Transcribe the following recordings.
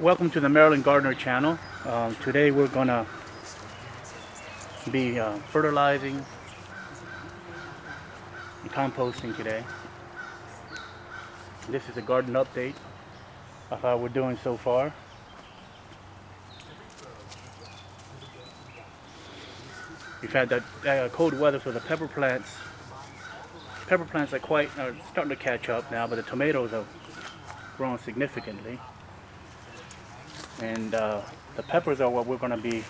Welcome to the Maryland Gardener channel. Today we're gonna be fertilizing and composting today. This is a garden update of how we're doing so far. We've had that cold weather, so the pepper plants are starting to catch up now, but the tomatoes have grown significantly. And the peppers are what we're going to be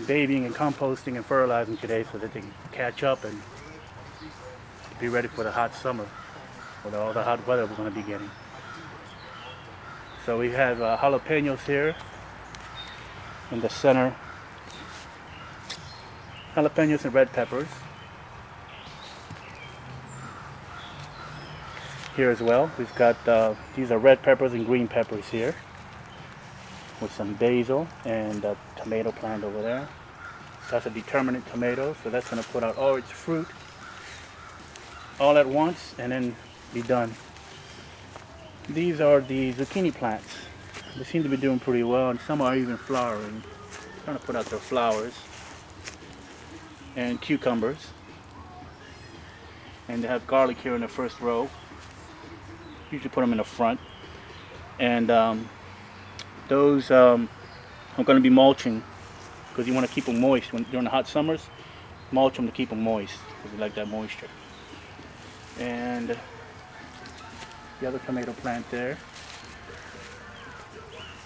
babying and composting and fertilizing today, so that they can catch up and be ready for the hot summer, with all the hot weather we're going to be getting. So we have jalapenos here in the center. Jalapenos and red peppers here as well. We've got these are red peppers and green peppers here, with some basil and a tomato plant over there. That's a determinate tomato, so that's going to put out all its fruit all at once and then be done. These are the zucchini plants. They seem to be doing pretty well, and some are even flowering, trying to put out their flowers. And cucumbers, and they have garlic here in the first row. Usually put them in the front. And those I'm going to be mulching, because you want to keep them moist during the hot summers. Mulch them to keep them moist, because we like that moisture. And the other tomato plant there,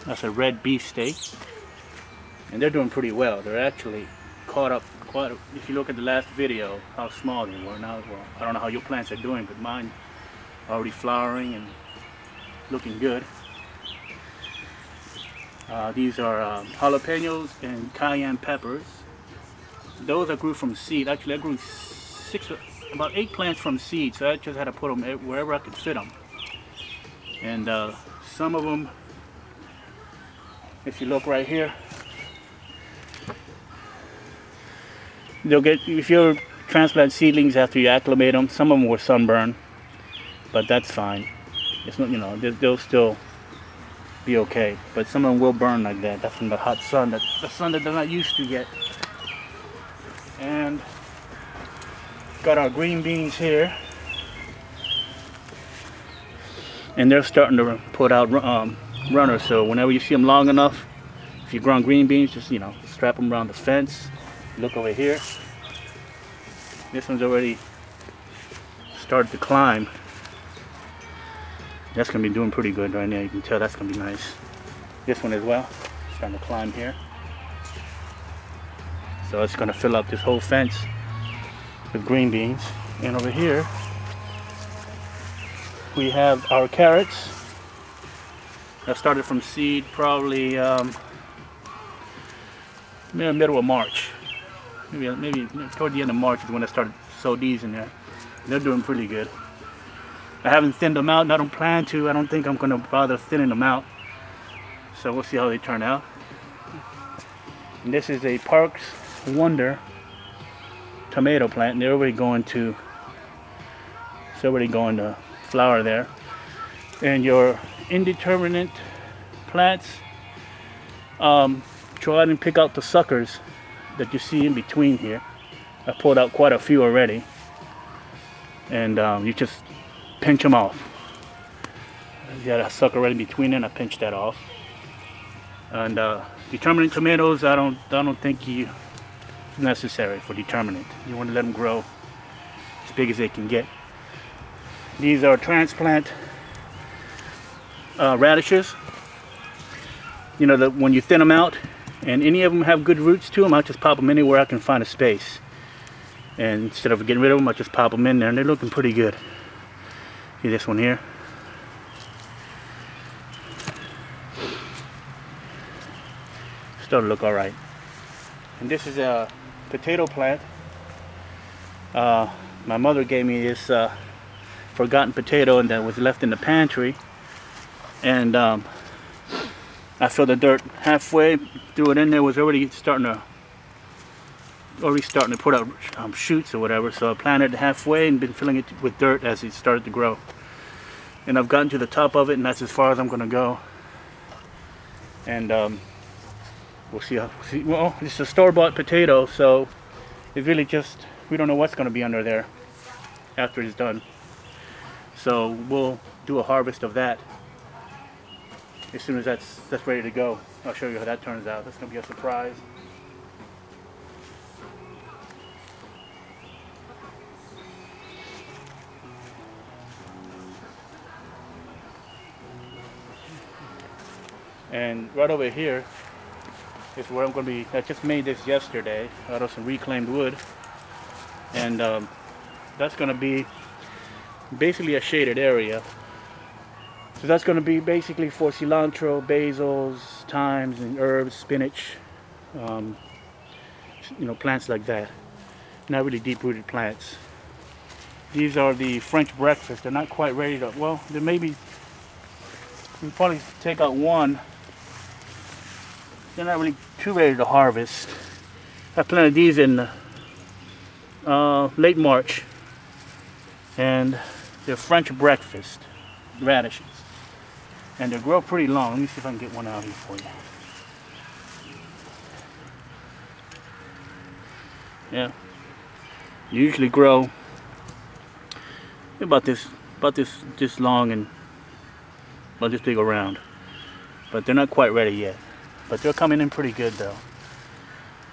that's a red beefsteak, and they're doing pretty well. They're actually caught up quite. If you look at the last video, how small they were. Now, well, I don't know how your plants are doing, but mine are already flowering and looking good. These are jalapenos and cayenne peppers. Those I grew from seed. Actually, I grew about 8 plants from seed, so I just had to put them wherever I could fit them. And some of them, if you look right here, they'll get, if you transplant seedlings after you acclimate them, some of them were sunburned, but that's fine. It's not, they'll still be okay. But some of them will burn like that. That's from the hot sun, the sun that they're not used to yet. And got our green beans here, and they're starting to put out runners. So whenever you see them long enough, if you're growing green beans, just strap them around the fence. Look over here. This one's already started to climb. That's going to be doing pretty good right now. You can tell that's going to be nice. This one as well, starting to climb here. So it's going to fill up this whole fence with green beans. And over here, we have our carrots that started from seed probably middle of March. Maybe toward the end of March is when I started to sow these in there. They're doing pretty good. I haven't thinned them out, and I don't plan to. I don't think I'm going to bother thinning them out. So we'll see how they turn out. And this is a Parks Wonder tomato plant, and they're already going to flower there. And your indeterminate plants, try and pick out the suckers that you see in between here. I pulled out quite a few already, and you just pinch them off. You got a sucker right in between, and I pinched that off. And determinate tomatoes, I don't think it's necessary for determinate. You want to let them grow as big as they can get. These are transplant radishes. When you thin them out, and any of them have good roots to them, I'll just pop them anywhere I can find a space. And instead of getting rid of them, I'll just pop them in there, and they're looking pretty good. See this one here? Starting to look all right. And this is a potato plant. My mother gave me this forgotten potato, and that was left in the pantry. And I filled the dirt halfway, threw it in there, was already starting to put out shoots or whatever. So I planted it halfway and been filling it with dirt as it started to grow. And I've gotten to the top of it, and that's as far as I'm going to go. and we'll see how. Well, it's a store-bought potato, so it's really just, we don't know what's going to be under there after it's done. So we'll do a harvest of that as soon as that's ready to go. I'll show you how that turns out. That's going to be a surprise. And right over here is where I'm going to be. I just made this yesterday out of some reclaimed wood, and that's going to be basically a shaded area. So that's going to be basically for cilantro, basils, thymes, and herbs, spinach, plants like that. Not really deep-rooted plants. These are the French breakfast. They're not quite ready to, well, they maybe, we'll probably take out one. They're not really too ready to harvest. I planted these in late March, and they're French breakfast radishes, and they grow pretty long. Let me see if I can get one out here for you. Yeah, they usually grow about this long and about this big around, but they're not quite ready yet. But they're coming in pretty good though.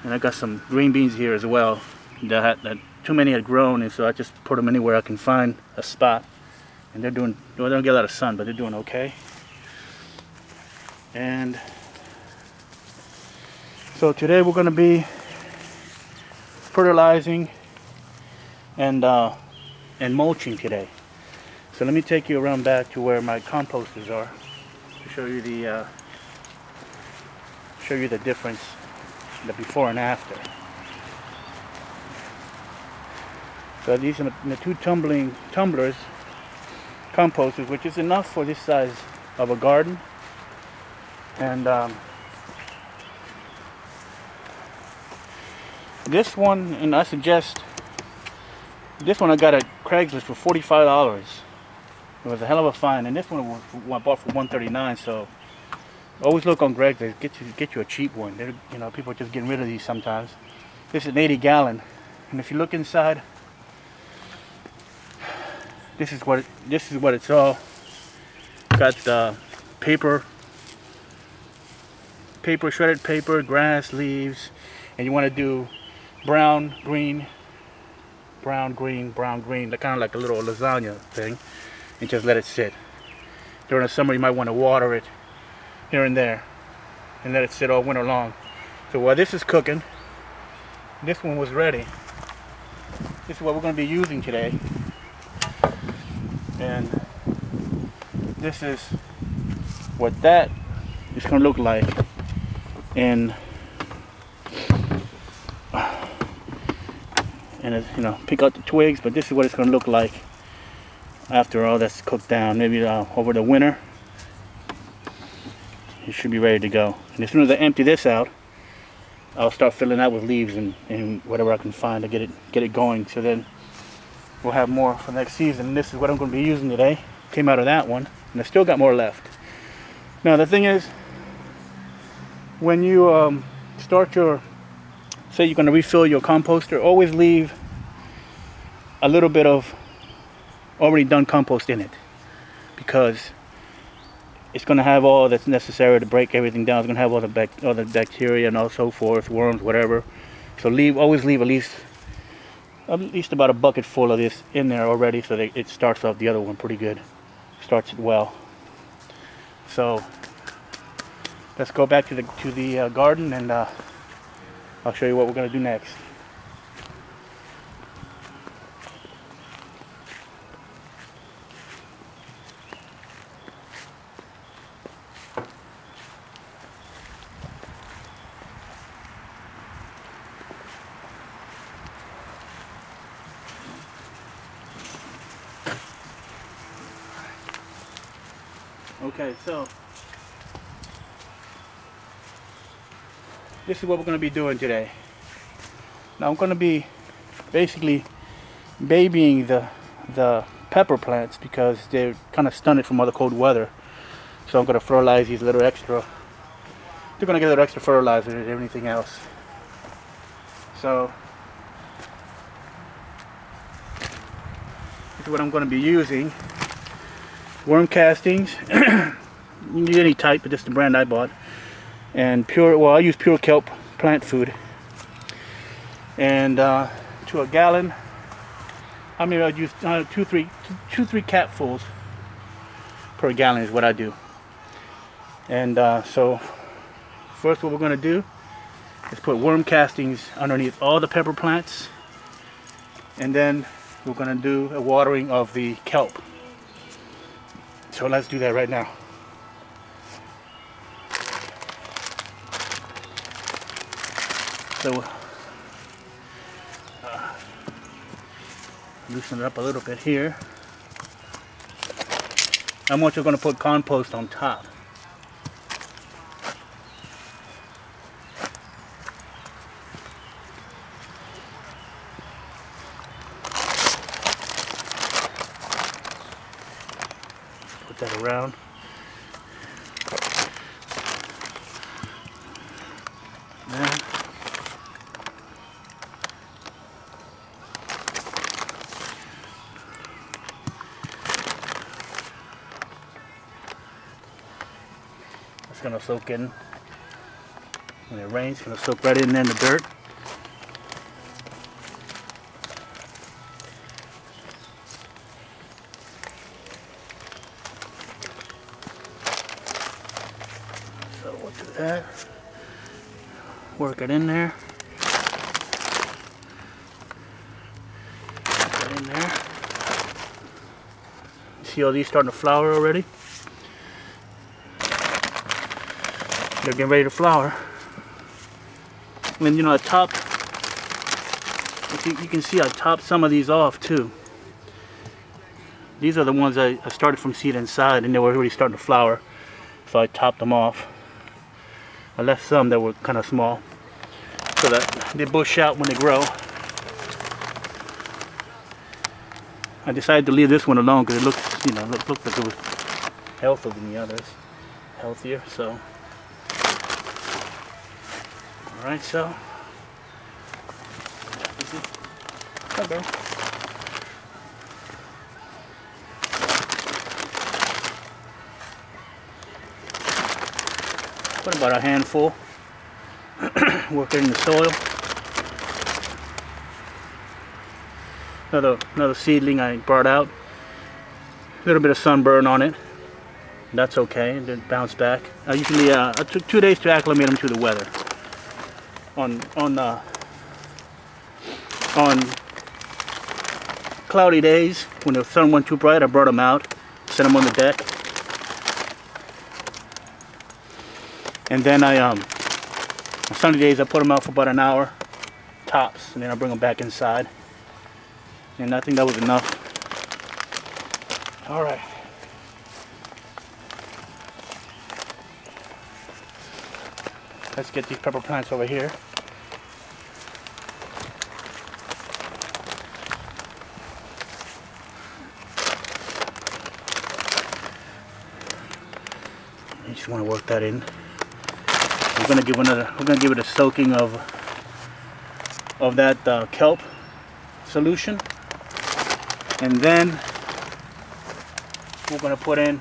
And I got some green beans here as well that too many had grown, and so I just put them anywhere I can find a spot. And they're doing, well, they don't get a lot of sun, but they're doing okay. And so today we're going to be fertilizing and mulching today. So let me take you around back to where my composters are to show you the difference, the before and after. So these are the two Tumbling Tumblers composters, which is enough for this size of a garden. And this one, and I suggest this one I got at Craigslist for $45. It was a hell of a find, and this one I bought for $139. So always look on Craigslist. Get you a cheap one. People are just getting rid of these sometimes. This is an 80-gallon, and if you look inside, this is what it's all got. Paper, shredded paper, grass, leaves, and you want to do brown, green, brown, green, brown, green, kind of like a little lasagna thing, and just let it sit. During the summer, you might want to water it here and there and let it sit all winter long. So while this is cooking, this one was ready. This is what we're going to be using today, and this is what that is going to look like. And pick out the twigs, but this is what it's going to look like after all that's cooked down. Maybe over the winter it should be ready to go. And as soon as I empty this out, I'll start filling that with leaves and whatever I can find to get it going. So then we'll have more for next season. And this is what I'm going to be using today. Came out of that one, and I still got more left. Now the thing is, when you say you're going to refill your composter, always leave a little bit of already done compost in it, because it's going to have all that's necessary to break everything down. It's going to have all the bacteria and all so forth, worms, whatever. So always leave at least about a bucket full of this in there already, so that it starts off the other one pretty good, starts it well. So let's go back to the garden, and I'll show you what we're going to do next. Okay, so this is what we're going to be doing today. Now I'm going to be basically babying the pepper plants because they're kind of stunted from all the cold weather. So I'm going to fertilize these a little extra You're gonna get a little extra fertilizer and everything else. So this is what I'm gonna be using. Worm castings. You can use any type, but just the brand I bought. And pure, well, I use pure kelp plant food. And to a gallon, I mean, I'd use two, three capfuls per gallon is what I do. And so first what we're going to do is put worm castings underneath all the pepper plants, and then we're going to do a watering of the kelp. So let's do that right now. So loosen it up a little bit here. I'm also going to put compost on top. Put that around. Then it's going to soak in. When it rains, it's going to soak right in there in the dirt. So we'll do that. Work it in there. Work it in there. See all these starting to flower already? They're getting ready to flower. And you know, I topped, you can see I topped some of these off too. These are the ones I started from seed inside, and they were already starting to flower. So I topped them off. I left some that were kind of small so that they bush out when they grow. I decided to leave this one alone because it looks, you know, looked like it was healthier than the others. Healthier, so. Alright, so. Okay. Put about a handful. Work it in the soil. Another seedling I brought out. A little bit of sunburn on it. That's okay. It didn't bounce back. Usually, I took 2 days to acclimate them to the weather. On cloudy days, when the sun wasn't too bright, I brought them out, set them on the deck, and then on sunny days I put them out for about an hour tops, and then I bring them back inside. And I think that was enough. All right. Let's get these pepper plants over here. You just want to work that in. We're gonna give it a soaking of that kelp solution, and then we're gonna put in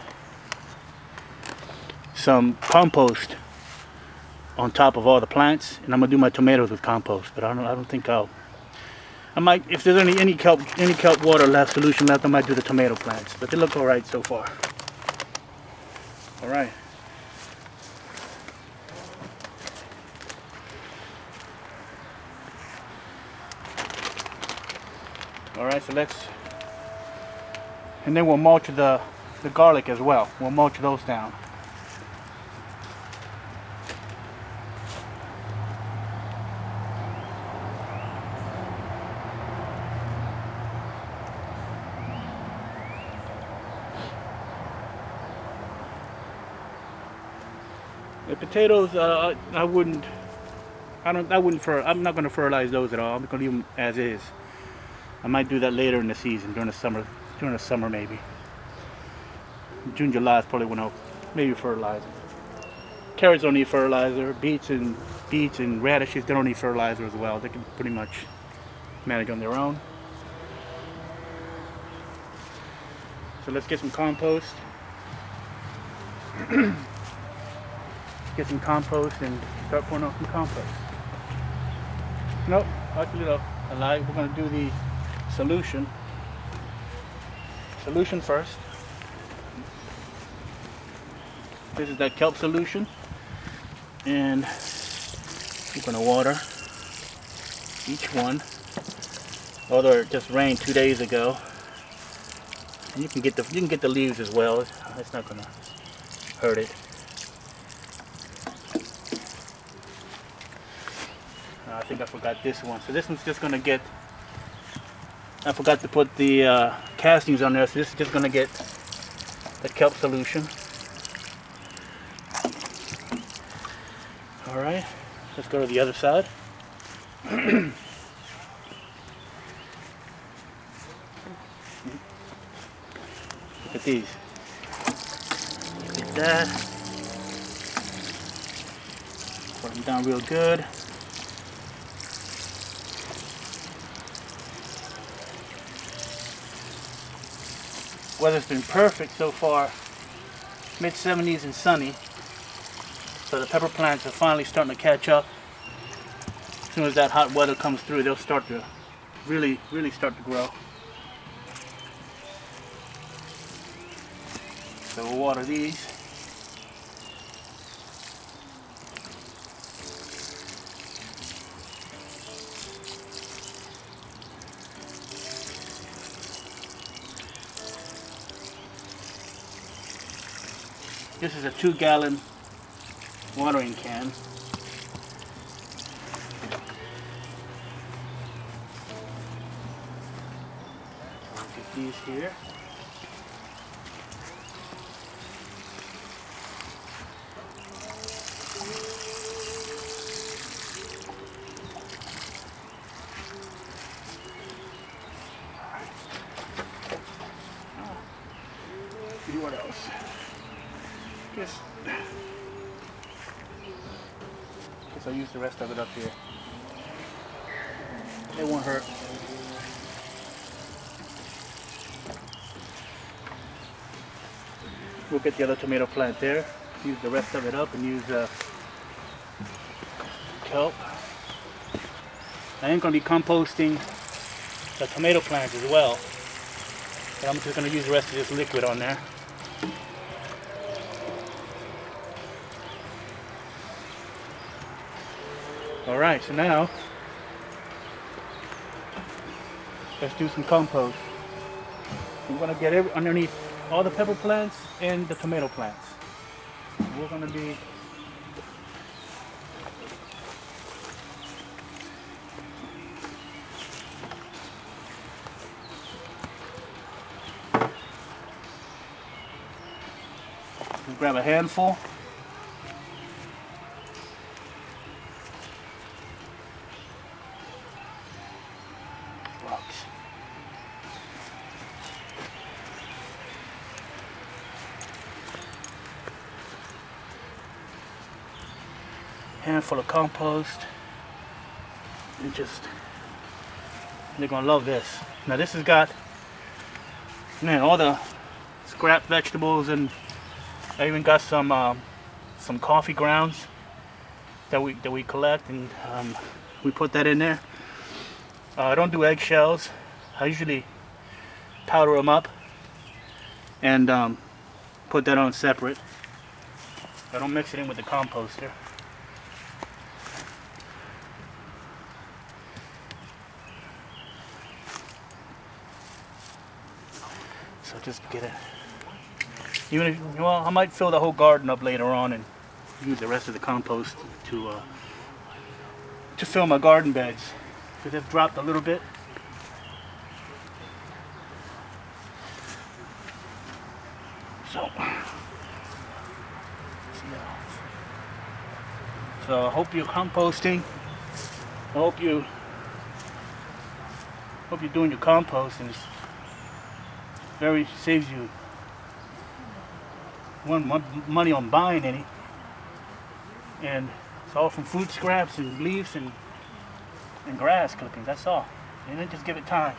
some compost on top of all the plants, and I'm gonna do my tomatoes with compost. But I don't think I might, if there's any kelp water left, solution left, I might do the tomato plants. But they look all right so far. All right. All right, so and then we'll mulch the garlic as well. We'll mulch those down. The potatoes, I'm not going to fertilize those at all. I'm going to leave them as is. I might do that later in the season, during the summer maybe. June, July is probably when I'll maybe fertilize them. Carrots don't need fertilizer. Beets and radishes, they don't need fertilizer as well. They can pretty much manage on their own. So let's get some compost. Get some compost and start pouring on some compost. Nope, actually no, I lied. We're gonna do the solution. Solution first. This is that kelp solution, and we're gonna water each one. Although it just rained 2 days ago, and you can get the leaves as well. It's not gonna hurt it. I think I forgot this one. So this one's just gonna get. I forgot to put the castings on there, so this is just gonna get the kelp solution. All right, let's go to the other side. Look at these. Look at that. Put them down real good. Weather's been perfect so far. Mid-70s and sunny. So the pepper plants are finally starting to catch up. As soon as that hot weather comes through, they'll start to really start to grow. So we'll water these. This is a 2-gallon watering can. I'll get these here. See what else? Guess I'll use the rest of it up here. It won't hurt. We'll get the other tomato plant there. Use the rest of it up and use kelp. I am going to be composting the tomato plants as well. But I'm just going to use the rest of this liquid on there. Alright, so now let's do some compost. We're going to get underneath all the pepper plants and the tomato plants. We're going to be grab a handful. Handful of compost, and they're gonna love this. Now this has got, man, all the scrap vegetables, and I even got some coffee grounds that we collect, and we put that in there. I don't do eggshells. I usually powder them up and put that on separate. I don't mix it in with the composter. So just get it. Even if, well, I might fill the whole garden up later on and use the rest of the compost to fill my garden beds, because they've dropped a little bit. So I hope you're composting. I hope you're doing your compost, and it saves you money on buying any. And it's all from food scraps and leaves and grass clippings, that's all. And then just give it time.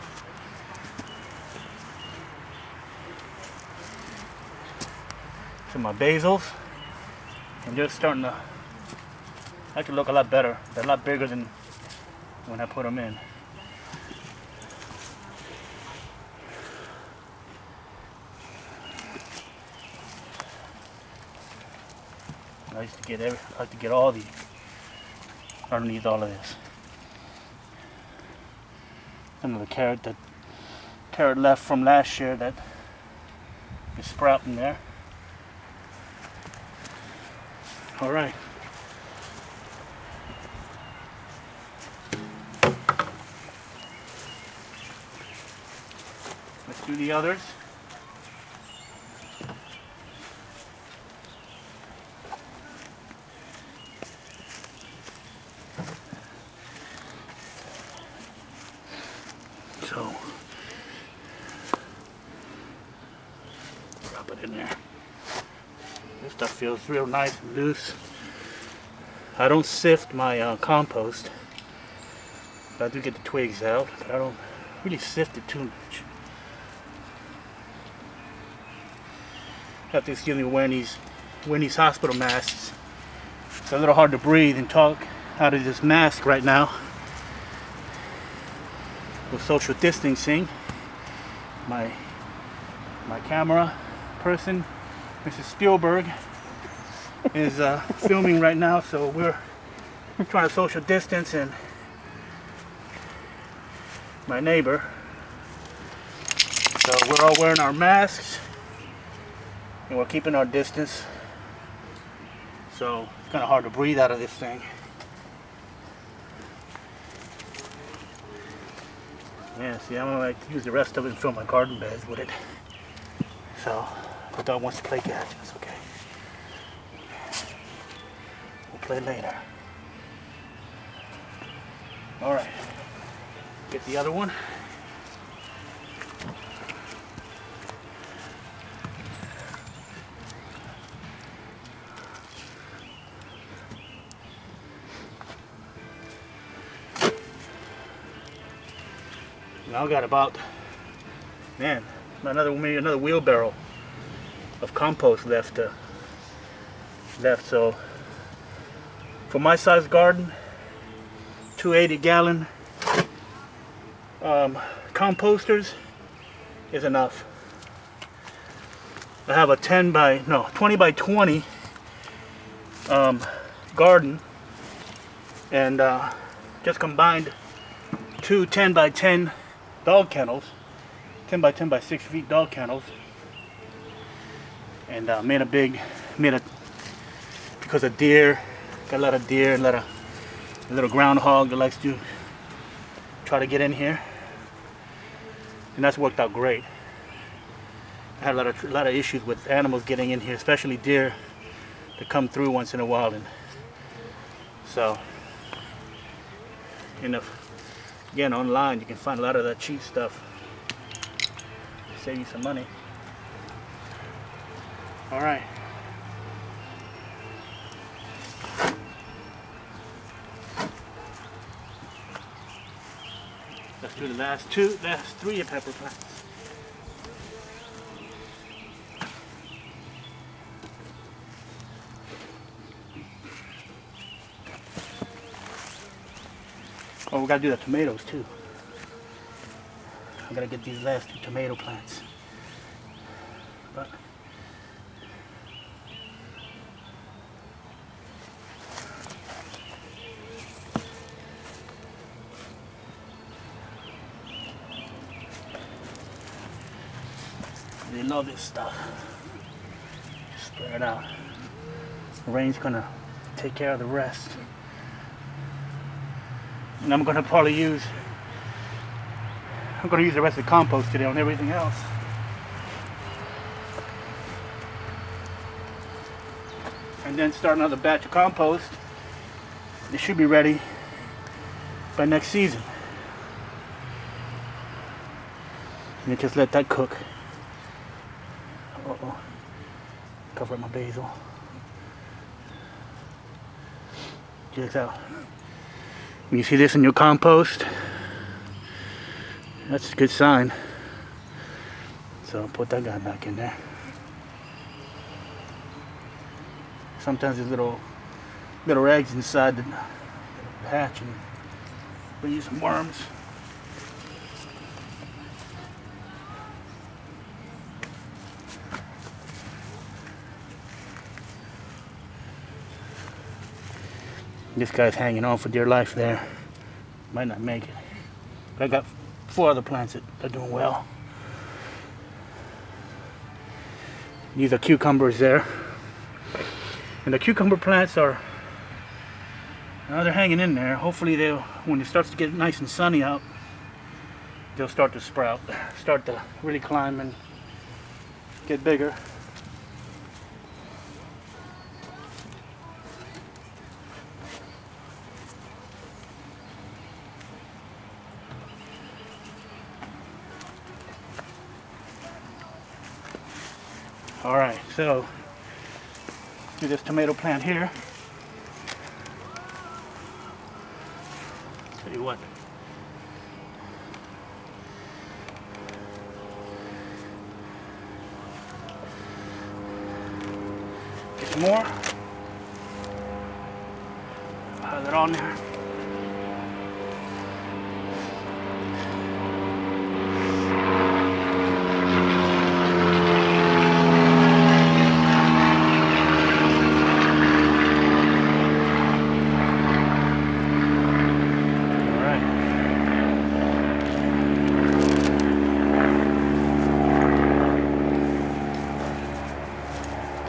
So my basils, and they're starting to actually look a lot better. They're a lot bigger than when I put them in. I like to get all the underneath all of this. Another carrot left from last year that is sprouting there. All right. Let's do the others. So, drop it in there. This stuff feels real nice and loose. I don't sift my compost, but I do get the twigs out, but I don't really sift it too much. Have to excuse me wearing these hospital masks. It's a little hard to breathe and talk out of this mask right now. With social distancing, my camera person, Mrs. Spielberg, is filming right now, so we're trying to social distance, and my neighbor. So we're all wearing our masks and we're keeping our distance. So it's kind of hard to breathe out of this thing. Yeah, see, I'm gonna use the rest of it and fill my garden beds with it. So, if the dog wants to play catch, that's okay. We'll play later. Alright. Get the other one. Now I got about, maybe another wheelbarrow of compost left. So for my size garden, 280-gallon composters is enough. I have a 20 by 20 garden, and just combined two 10 by 10 dog kennels, 10 by 10 by 6 feet dog kennels, and because of deer, got a lot of deer and a little groundhog that likes to try to get in here, and that's worked out great. I had a lot of issues with animals getting in here, especially deer that come through once in a while, and so again, online you can find a lot of that cheap stuff. Save you some money. All right. Let's do the last 3 pepper plants. Oh, we gotta do the tomatoes too. I gotta get these last 2 tomato plants. But they love this stuff. Just spread it out. The rain's gonna take care of the rest. And I'm gonna use the rest of the compost today on everything else. And then start another batch of compost. It should be ready by next season. And then just let that cook. Uh-oh. Cover up my basil. Check this out. When you see this in your compost, that's a good sign. So I'll put that guy back in there. Sometimes there's little eggs inside the hatch and bring you some worms. This guy's hanging on for dear life there. Might not make it. But I got 4 other plants that are doing well. These are cucumbers there. And the cucumber plants are, they're hanging in there. Hopefully they'll, when it starts to get nice and sunny out, they'll start to sprout, start to really climb and get bigger. All right, so do this tomato plant here. Tell you what. Get some more. Pile it on there.